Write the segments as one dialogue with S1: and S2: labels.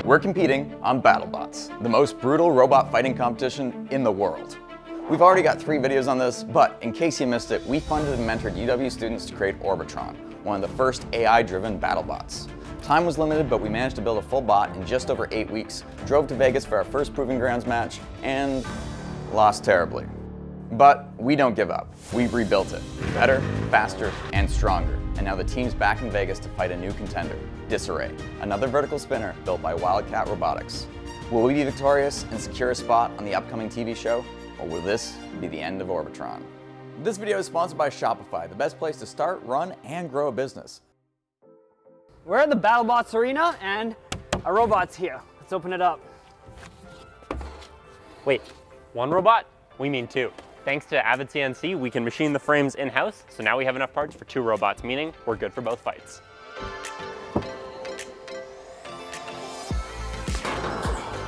S1: We're competing on Battlebots, the most brutal robot fighting competition in the world. We've already got 3 videos on this, but in case you missed it, we funded and mentored UW students to create Orbitron, one of the first AI-driven Battlebots. Time was limited, but we managed to build a full bot in just over 8 weeks, drove to Vegas for our first Proving Grounds match, and lost terribly. But we don't give up. We rebuilt it. Better, faster, and stronger. And now the team's back in Vegas to fight a new contender, Disarray, another vertical spinner built by Wildcat Robotics. Will we be victorious and secure a spot on the upcoming TV show? Or will this be the end of Orbitron? This video is sponsored by Shopify, the best place to start, run, and grow a business.
S2: We're at the Battlebots arena and our robot's here. Let's open it up.
S3: Wait, 1 robot? We mean 2. Thanks to Avid CNC, we can machine the frames in-house, so now we have enough parts for 2 robots, meaning we're good for both fights.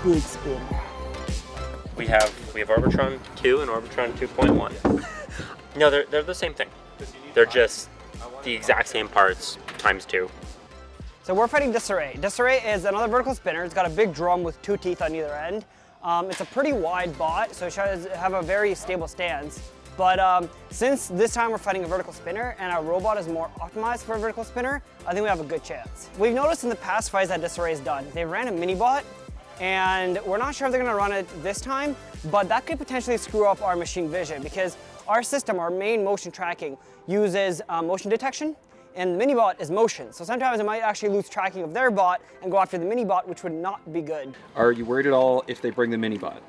S2: Big spin.
S3: We have Orbitron 2 and Orbitron 2.1. No, they're the same thing. They're just the exact same parts times 2.
S2: So we're fighting Disarray. Disarray is another vertical spinner. It's got a big drum with 2 teeth on either end. It's a pretty wide bot, so it should have a very stable stance. But since this time we're fighting a vertical spinner and our robot is more optimized for a vertical spinner, I think we have a good chance. We've noticed in the past fights that Disarray has done, they ran a mini bot, and we're not sure if they're gonna run it this time, but that could potentially screw up our machine vision because our system, our main motion tracking, uses motion detection, and the mini-bot is motion. So sometimes it might actually lose tracking of their bot and go after the mini-bot, which would not be good.
S4: Are you worried at all if they bring the mini-bot?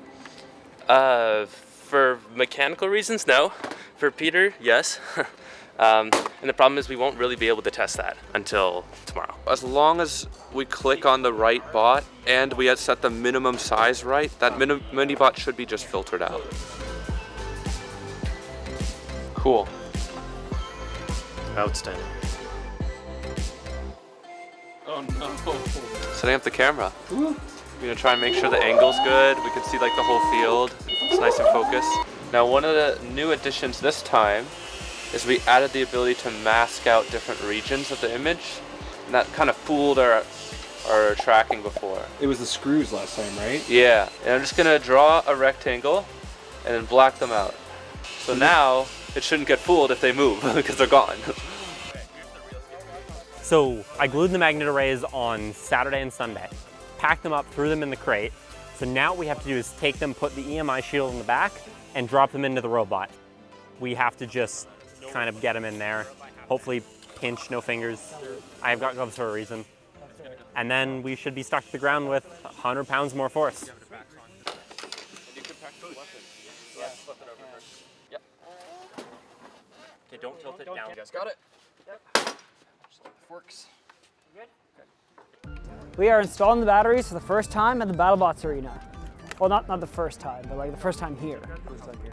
S5: For mechanical reasons, no. For Peter, yes. And the problem is we won't really be able to test that until tomorrow.
S6: As long as we click on the right bot and we had set the minimum size right, that mini-bot should be just filtered out. Cool.
S5: Outstanding.
S6: Oh no. Setting up the camera. We're gonna try and make sure the angle's good. We can see like the whole field. It's nice and focused. Now one of the new additions this time is we added the ability to mask out different regions of the image. And that kind of fooled our tracking before.
S4: It was the screws last time, right?
S6: Yeah, and I'm just gonna draw a rectangle and then black them out. So now it shouldn't get fooled if they move because they're gone.
S3: So I glued the magnet arrays on Saturday and Sunday, packed them up, threw them in the crate. So now what we have to do is take them, put the EMI shield in the back, and drop them into the robot. We have to just kind of get them in there. Hopefully pinch, no fingers. I've got gloves for a reason. And then we should be stuck to the ground with 100 pounds more force. Okay, don't tilt it down.
S6: You guys got it?
S4: Works.
S2: We are installing the batteries for the first time at the Battlebots arena. Well, not the first time, but like the first time here.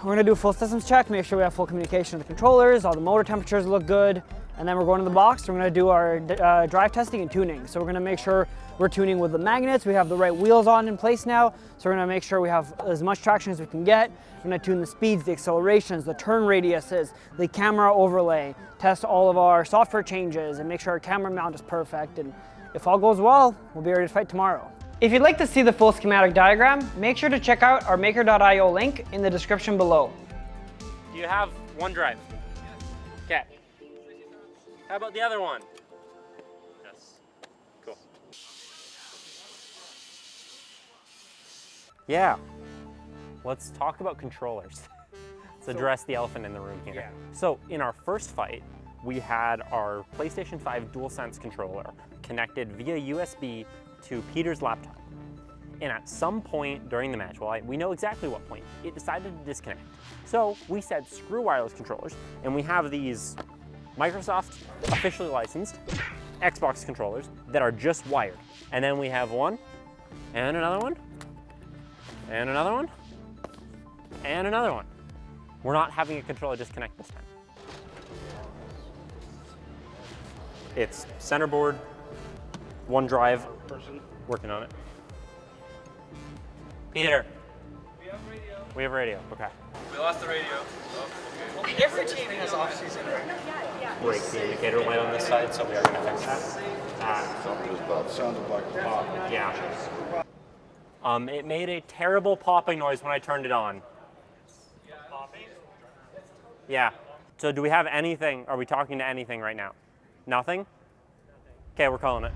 S2: We're gonna do a full systems check, make sure we have full communication with the controllers, all the motor temperatures look good, and then we're going to the box. We're gonna do our drive testing and tuning. So we're gonna make sure we're tuning with the magnets, we have the right wheels on in place now, so we're gonna make sure we have as much traction as we can get. We're gonna tune the speeds, the accelerations, the turn radiuses, the camera overlay, test all of our software changes, and make sure our camera mount is perfect. And if all goes well, we'll be ready to fight tomorrow. If you'd like to see the full schematic diagram, make sure to check out our maker.io link in the description below.
S3: Do you have one drive? Okay. How about the other one? Yes. Cool. Yeah. Let's talk about controllers. Let's address the elephant in the room here. Yeah. So in our first fight, we had our PlayStation 5 DualSense controller connected via USB to Peter's laptop. And at some point during the match, well, we know exactly what point, it decided to disconnect. So we said, screw wireless controllers, and we have these Microsoft officially licensed Xbox controllers that are just wired. And then we have one, and another one, and another one, and another one. We're not having a controller disconnect this time. It's center board, one drive, working on it. Peter. We have radio. We have radio, okay.
S6: We lost the radio.
S7: Every team has off-season radio.
S3: break the indicator light on this side, so we are going to fix that.
S7: Sounded like a pop.
S3: Yeah. It made a terrible popping noise when I turned it on. Popping? Yeah. So do we have anything? Are we talking to anything right now? Nothing? Okay, we're calling it.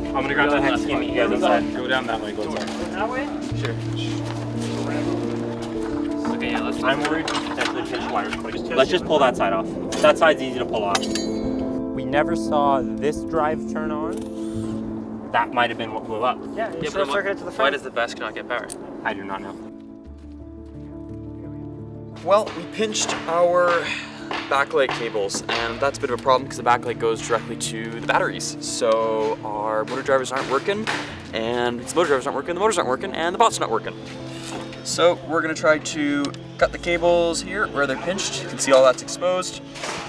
S3: I'm gonna grab that hex key and meet you guys inside.
S4: Go down that way, go inside.
S2: That way?
S4: Sure.
S3: Okay, yeah, I'm worried we potentially pinch wires. Let's just pull that side off. That side's easy to pull off. We never saw this drive turn on. That might have been what blew up.
S2: Yeah, you
S5: Yeah,
S2: should have circuited to the front.
S5: why does the vest not get power?
S3: I do not know.
S1: Well, we pinched our backlight cables, and that's a bit of a problem because the backlight goes directly to the batteries. So our motor drivers aren't working, and the motor drivers aren't working, the motors aren't working, and the bot's not working. So we're gonna try to cut the cables here where they're pinched. You can see all that's exposed.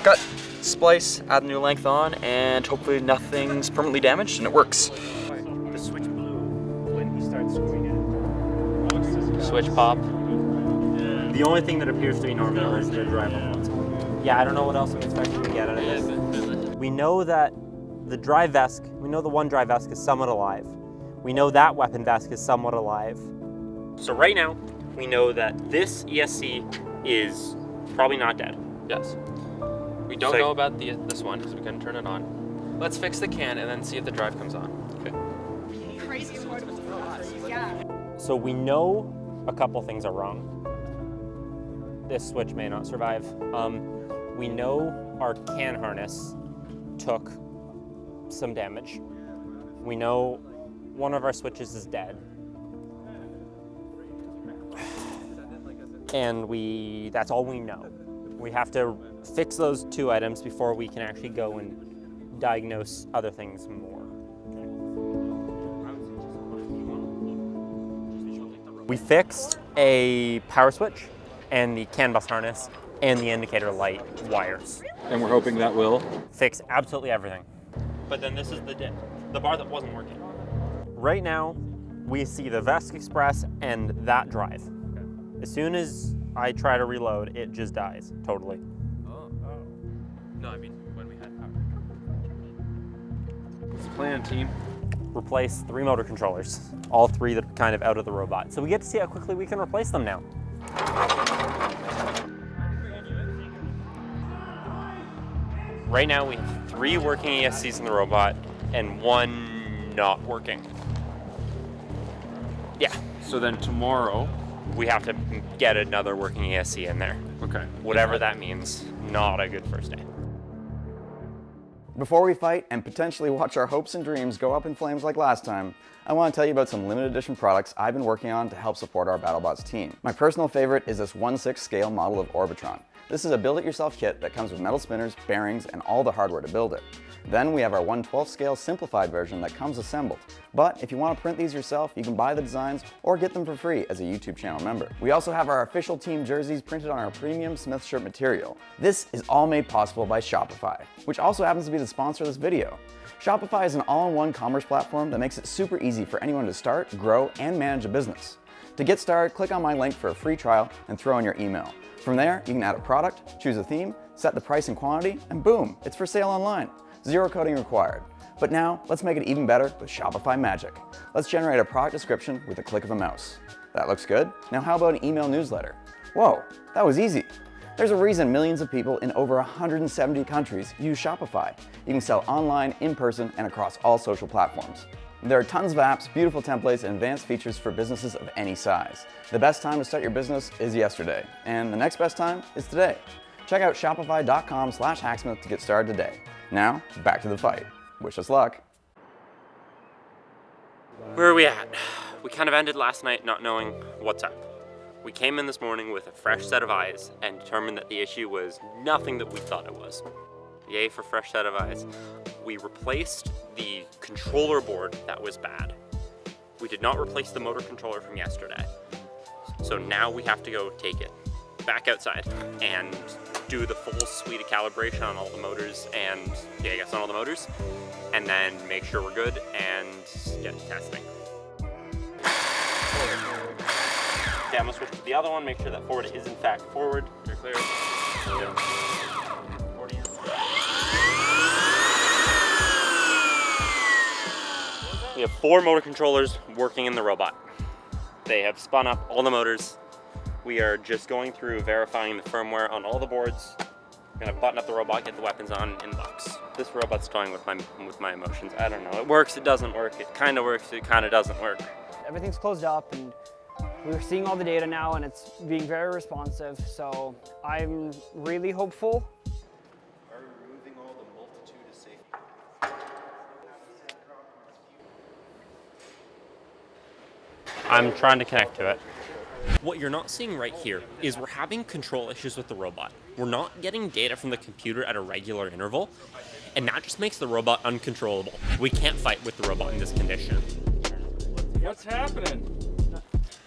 S1: Cut, splice, add a new length on, and hopefully nothing's permanently damaged and it works.
S3: The switch blew when he started screwing it.
S5: Switch pop.
S3: The only thing that appears to be normal is the drive on. Yeah, I don't know what else I'm expecting to get out of this. We know that the drive VESC, we know the one drive VESC is somewhat alive. We know that weapon VESC is somewhat alive. So right now, we know that this ESC is probably not dead.
S5: Yes. We don't know about this one because we couldn't turn it on. Let's fix the can and then see if the drive comes on. Okay.
S8: Crazy affordable for us. Yeah.
S3: So we know a couple things are wrong. This switch may not survive. We know our can harness took some damage. We know one of our switches is dead. And that's all we know. We have to fix those two items before we can actually go and diagnose other things more. We fixed a power switch and the CAN bus harness and the indicator light wires.
S4: And we're hoping that will.
S3: Fix absolutely everything. But then this is the bar that wasn't working. Right now, we see the VESC Express and that drive. As soon as I try to reload, it just dies totally.
S5: Oh. No, I mean when we had power.
S4: What's the plan, team?
S3: Replace 3 motor controllers, all 3 that are kind of out of the robot. So we get to see how quickly we can replace them now. Right now we have 3 working ESCs in the robot and 1 not working. Yeah.
S4: So then tomorrow,
S3: We have to get another working ESC in there.
S4: okay.
S3: Whatever that means, not a good first day.
S1: Before we fight and potentially watch our hopes and dreams go up in flames like last time, I want to tell you about some limited edition products I've been working on to help support our Battlebots team. My personal favorite is this 1/6 scale model of Orbitron. This is a build-it-yourself kit that comes with metal spinners, bearings, and all the hardware to build it. Then we have our 1/12 scale simplified version that comes assembled. But if you want to print these yourself, you can buy the designs or get them for free as a YouTube channel member. We also have our official team jerseys printed on our premium Smith shirt material. This is all made possible by Shopify, which also happens to be the sponsor of this video. Shopify is an all-in-one commerce platform that makes it super easy for anyone to start, grow, and manage a business. To get started, click on my link for a free trial and throw in your email. From there, you can add a product, choose a theme, set the price and quantity, and boom, it's for sale online. Zero coding required. But now, let's make it even better with Shopify Magic. Let's generate a product description with a click of a mouse. That looks good. Now how about an email newsletter? Whoa, that was easy. There's a reason millions of people in over 170 countries use Shopify. You can sell online, in person, and across all social platforms. There are tons of apps, beautiful templates, and advanced features for businesses of any size. The best time to start your business is yesterday, and the next best time is today. Check out shopify.com/hacksmith to get started today. Now, back to the fight. Wish us luck.
S3: Where are we at? We kind of ended last night not knowing what's up. We came in this morning with a fresh set of eyes and determined that the issue was nothing that we thought it was. Yay for fresh set of eyes. We replaced the controller board that was bad. We did not replace the motor controller from yesterday. So now we have to go take it back outside and do the full suite of calibration on all the motors and, yeah, I guess on all the motors, and then make sure we're good and get to testing. Okay, I'm gonna switch to the other one, make sure that forward is in fact forward.
S5: You're clear.
S3: Yeah. 4 motor controllers working in the robot. They have spun up all the motors. We are just going through verifying the firmware on all the boards. We're gonna button up the robot, get the weapons on in box. This robot's toying with my emotions. I don't know. It works, it doesn't work. It kind of works, it kind of doesn't work.
S2: Everything's closed up and we're seeing all the data now and it's being very responsive. So I'm really hopeful.
S6: Are removing all the multitude of safety.
S3: I'm trying to connect to it. What you're not seeing right here is we're having control issues with the robot. We're not getting data from the computer at a regular interval, and that just makes the robot uncontrollable. We can't fight with the robot in this condition.
S4: What's happening?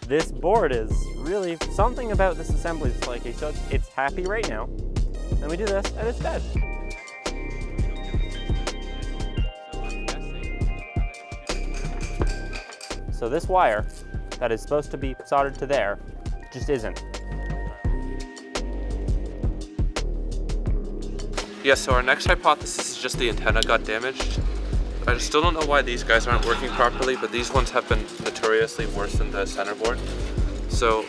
S3: This board is really, something about this assembly is like, so it's happy right now, and we do this, and it's dead. So this wire that is supposed to be soldered to there just isn't.
S6: Yeah, so our next hypothesis is just the antenna got damaged. I still don't know why these guys aren't working properly, but these ones have been notoriously worse than the center board. So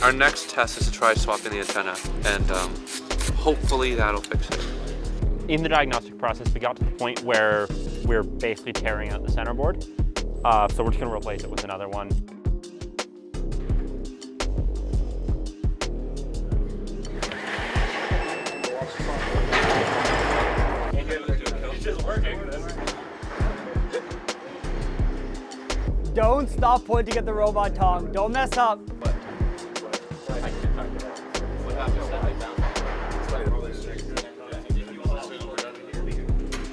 S6: our next test is to try swapping the antenna, and hopefully that'll fix it.
S3: In the diagnostic process, we got to the point where we're basically tearing out the center board. So we're just gonna replace it with another one.
S2: Don't stop pointing at the robot, Tom. Don't mess up.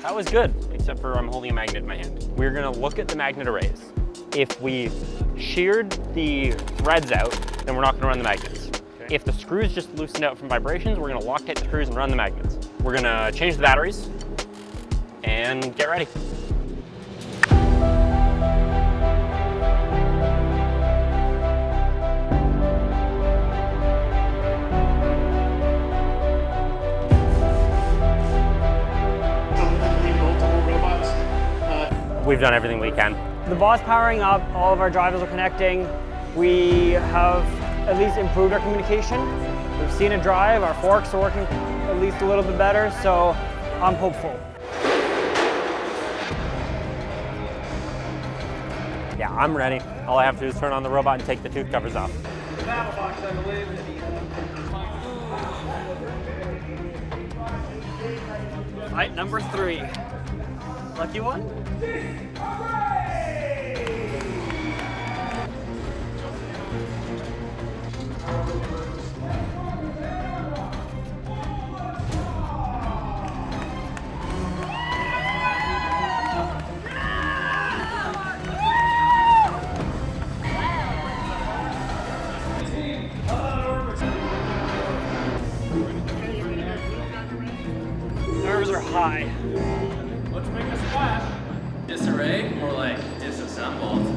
S3: That was good, except for I'm holding a magnet in my hand. We're gonna look at the magnet arrays. If we sheared the threads out, then we're not gonna run the magnets. Okay. If the screws just loosened out from vibrations, we're gonna Loctite the screws and run the magnets. We're gonna change the batteries and get ready. We've done everything we can.
S2: The bot's powering up, all of our drivers are connecting. We have at least improved our communication. We've seen it drive, our forks are working at least a little bit better, so I'm hopeful.
S3: Yeah, I'm ready. All I have to do is turn on the robot and take the tooth covers off.
S7: Battlebots, I believe.
S2: Fight number 3. Lucky one? Nerves are high.
S7: Let's make a splash. Disarray, more like disassembled.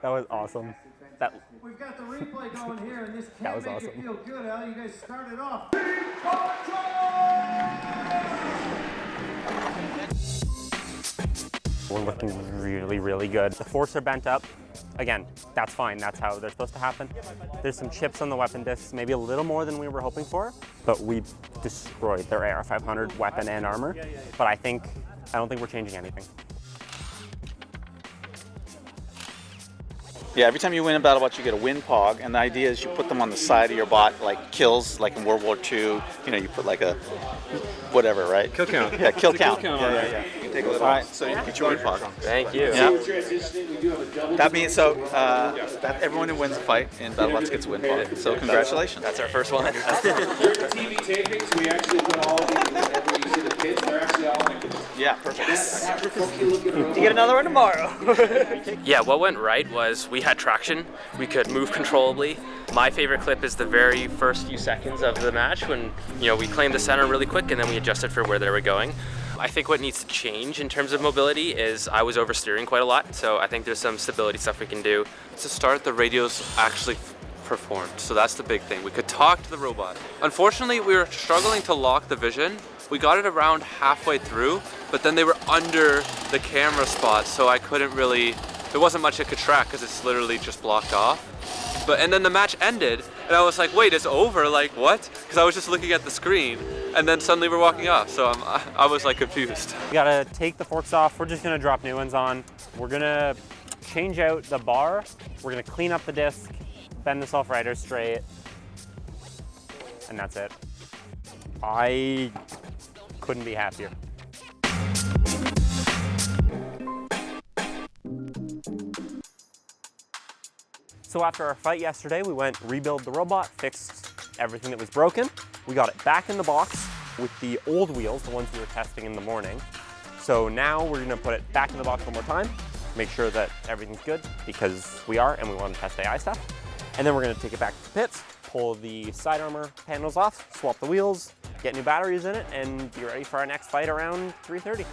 S3: That was awesome.
S7: We've got the replay going here, and this
S3: That
S7: can't
S3: was
S7: make
S3: awesome.
S7: you feel good, Al. You guys started off.
S3: We're looking really, really good. The forks are bent up. again, that's fine. That's how they're supposed to happen. There's some chips on the weapon discs, maybe a little more than we were hoping for, but we destroyed their AR-500 weapon and armor. But I don't think we're changing anything.
S9: Yeah, every time you win a Battlebot, you get a win pog, and the idea is you put them on the side of your bot, like kills, like in World War II. You know, you put like a whatever, right?
S4: Kill count.
S9: Yeah, kill count.
S4: Yeah.
S9: You can take a little. All right, so you get your win pog.
S5: Thank you.
S9: Yeah. That means so that everyone who wins a fight in Battlebots gets a win pog. So congratulations.
S5: That's our first one.
S10: During the TV tapings, we actually put all of these in whenever you see the kids. They're actually all in.
S9: Yeah, perfect.
S2: You get another one tomorrow.
S5: Yeah, what went right was we had traction. We could move controllably. My favorite clip is the very first few seconds of the match when, you know, we claimed the center really quick and then we adjusted for where they were going. I think what needs to change in terms of mobility is I was oversteering quite a lot, so I think there's some stability stuff we can do.
S6: To start, the radios actually performed, so that's the big thing. We could talk to the robot. Unfortunately, we were struggling to lock the vision. We got it around halfway through, but then they were under the camera spot, so I couldn't really, there wasn't much I could track because it's literally just blocked off. And then the match ended, and I was like, wait, it's over, like what? Because I was just looking at the screen, and then suddenly we're walking off, so I was like confused.
S3: We gotta take the forks off. We're just gonna drop new ones on. We're gonna change out the bar. We're gonna clean up the disc, bend the self-rider straight, and that's it. I couldn't be happier. So after our fight yesterday, we went rebuild the robot, fixed everything that was broken. We got it back in the box with the old wheels, the ones we were testing in the morning. So now we're gonna put it back in the box one more time, make sure that everything's good, because we are, and we want to test AI stuff. And then we're gonna take it back to the pits, pull the side armor panels off, swap the wheels, get new batteries in it, and be ready for our next fight around 3:30.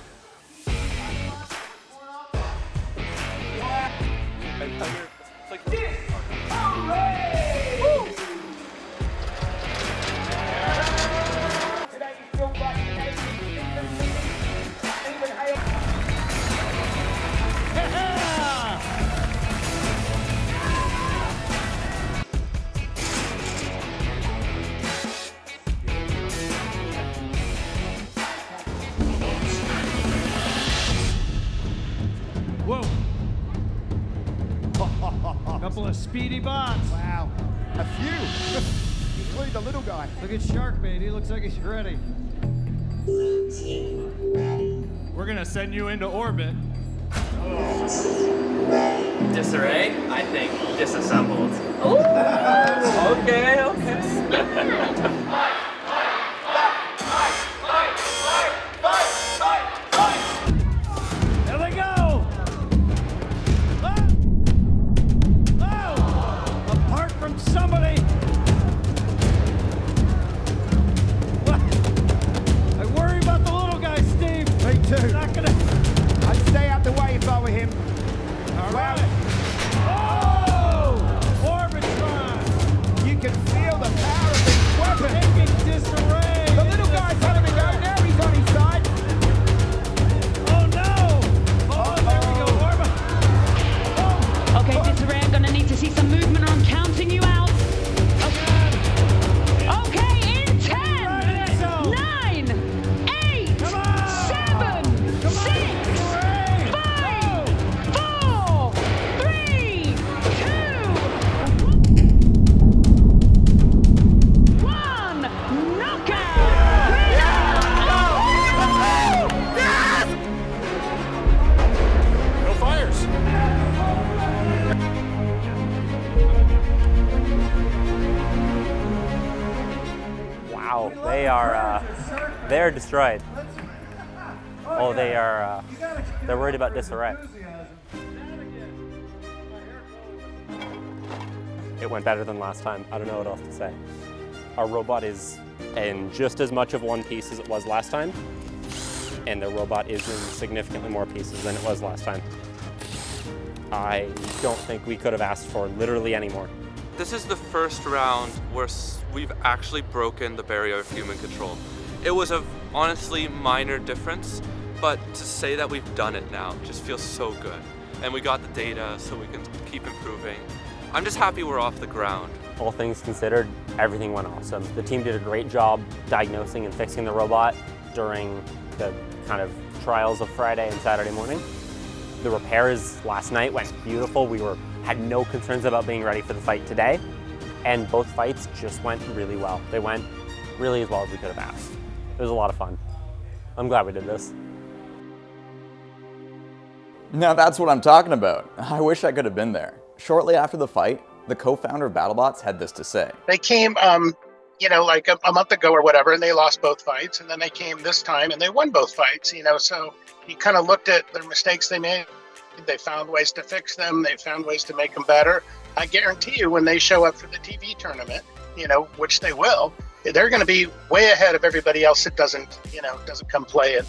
S4: Whoa. Couple of speedy bots.
S11: Wow. A few. Include the little guy.
S4: Look at Sharkbait. He looks like he's ready. We're gonna send you into orbit.
S7: Disarray? I think disassembled.
S5: Okay.
S4: There they go! Apart from somebody! I worry about the little guy, Steve.
S11: Me too.
S4: Not gonna...
S11: I'd stay out the way if I were him.
S4: All right. Oh! Orbitron!
S11: You can feel the power of this weapon.
S4: Taking disarray!
S11: The little guy's having a go now. He's on his side.
S4: Oh no! Oh, there we go, Orbit! Oh!
S8: Okay, Disarray, I'm gonna need to see some movement or I'm counting you out. Okay, in 10, 9, 8, 7, 6, 5, 4, 3, 2, 1. Knockout!
S4: No fires!
S3: Wow, they're destroyed. Oh, they're worried about disarray. It went better than last time. I don't know what else to say. Our robot is in just as much of one piece as it was last time, and the robot is in significantly more pieces than it was last time. I don't think we could have asked for literally any more.
S6: This is the first round where we've actually broken the barrier of human control. It was a honestly minor difference, but to say that we've done it now just feels so good. and we got the data so we can keep improving. I'm just happy we're off the ground.
S3: All things considered, everything went awesome. The team did a great job diagnosing and fixing the robot during the kind of trials of Friday and Saturday morning. The repairs last night went beautiful. We had no concerns about being ready for the fight today, and both fights just went really well. They went really as well as we could have asked. It was a lot of fun. I'm glad we did this.
S1: Now that's what I'm talking about. I wish I could have been there. Shortly after the fight, the co-founder of Battlebots had this to say.
S12: They came, you know, like a month ago or whatever, and they lost both fights. And then they came this time and they won both fights, you know. So you kind of looked at their mistakes they made. They found ways to fix them. They found ways to make them better. I guarantee you when they show up for the TV tournament, you know, which they will, they're going to be way ahead of everybody else that doesn't come play in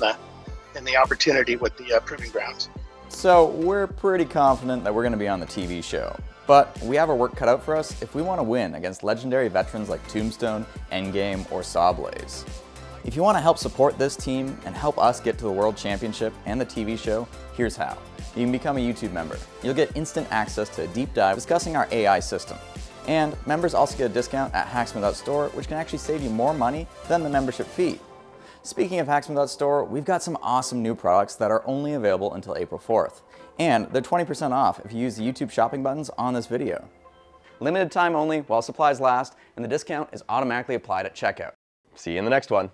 S12: the opportunity with the Proving Grounds.
S1: So we're pretty confident that we're going to be on the TV show. But we have our work cut out for us if we want to win against legendary veterans like Tombstone, Endgame, or Sawblaze. If you want to help support this team and help us get to the World Championship and the TV show, here's how. You can become a YouTube member. You'll get instant access to a deep dive discussing our AI system. And members also get a discount at Hacksmith Store, which can actually save you more money than the membership fee. Speaking of Hacksmith Store, we've got some awesome new products that are only available until April 4th. And they're 20% off if you use the YouTube shopping buttons on this video. Limited time only while supplies last, and the discount is automatically applied at checkout. See you in the next one.